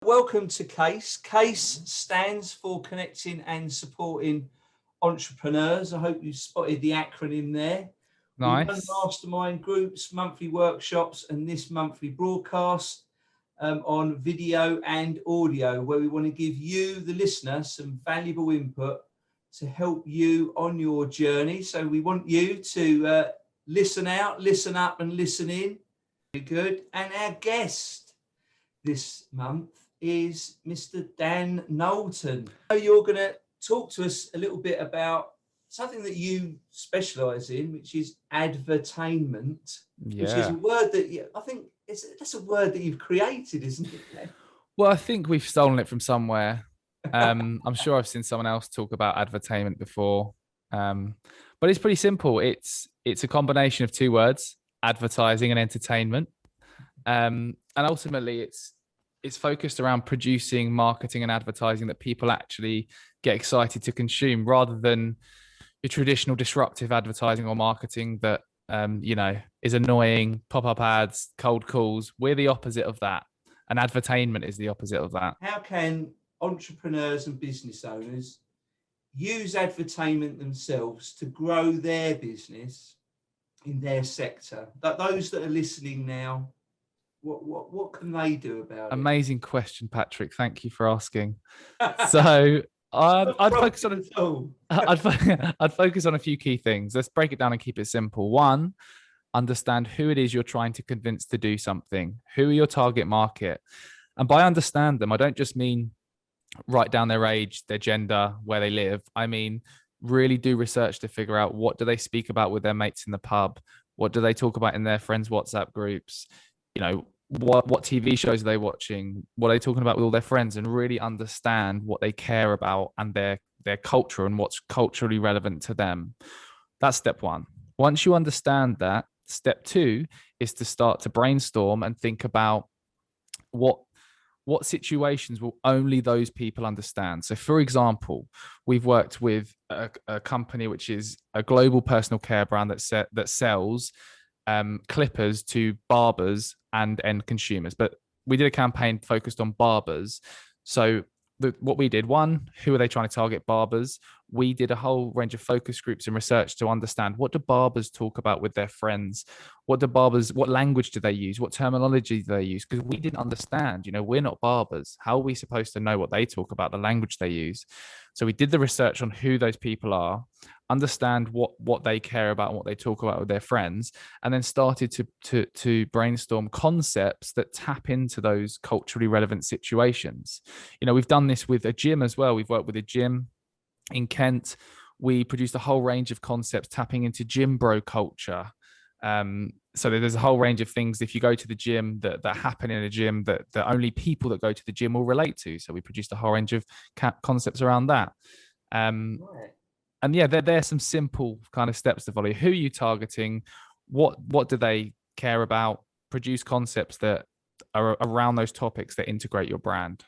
Welcome to CASE. CASE stands for Connecting and Supporting Entrepreneurs. I hope you've spotted the acronym there. Nice. We run mastermind groups, monthly workshops, and this monthly broadcast on video and audio, where we want to give you, the listener, some valuable input to help you on your journey. So we want you to listen out, listen up, and listen in. Very good. And our guest this month is Mr. Dan Knowlton. You're going to talk to us a little bit about something that you specialise in, which is advertainment, which is a word that I think that's a word that you've created, isn't it? Well, I think we've stolen it from somewhere. I'm sure I've seen someone else talk about advertainment before, but it's pretty simple. It's a combination of two words: advertising and entertainment, and ultimately it's focused around producing marketing and advertising that people actually get excited to consume, rather than your traditional disruptive advertising or marketing that is annoying, pop-up ads, cold calls. We're the opposite of that, and advertainment is the opposite of that. How can entrepreneurs and business owners use advertainment themselves to grow their business in their sector? That those that are listening now, what can they do about it? Amazing question, Patrick. Thank you for asking. So I'd focus on a few key things. Let's break it down and keep it simple. One, understand who it is you're trying to convince to do something. Who are your target market? And by understand them, I don't just mean write down their age, their gender, where they live. I mean, really do research to figure out, what do they speak about with their mates in the pub? What do they talk about in their friends' WhatsApp groups? What TV shows are they watching? What are they talking about with all their friends? And really understand what they care about and their culture and what's culturally relevant to them. That's step one. Once you understand that, step two is to start to brainstorm and think about what situations will only those people understand. So for example, we've worked with a company which is a global personal care brand that sells clippers to barbers and end consumers, but we did a campaign focused on barbers. So what we did, one, who are they trying to target? Barbers. We did a whole range of focus groups and research to understand, what do barbers talk about with their friends? What language do they use? What terminology do they use? Because we didn't understand, we're not barbers. How are we supposed to know what they talk about, the language they use? So we did the research on who those people are, understand what they care about and what they talk about with their friends, and then started to brainstorm concepts that tap into those culturally relevant situations. We've done this with a gym as well. We've worked with a gym in Kent. We produced a whole range of concepts tapping into gym bro culture. So there's a whole range of things, if you go to the gym, that happen in a gym that only people that go to the gym will relate to. So we produced a whole range of concepts around that. And yeah, there's some simple kind of steps to follow. Who are you targeting? What do they care about? Produce concepts that are around those topics that integrate your brand.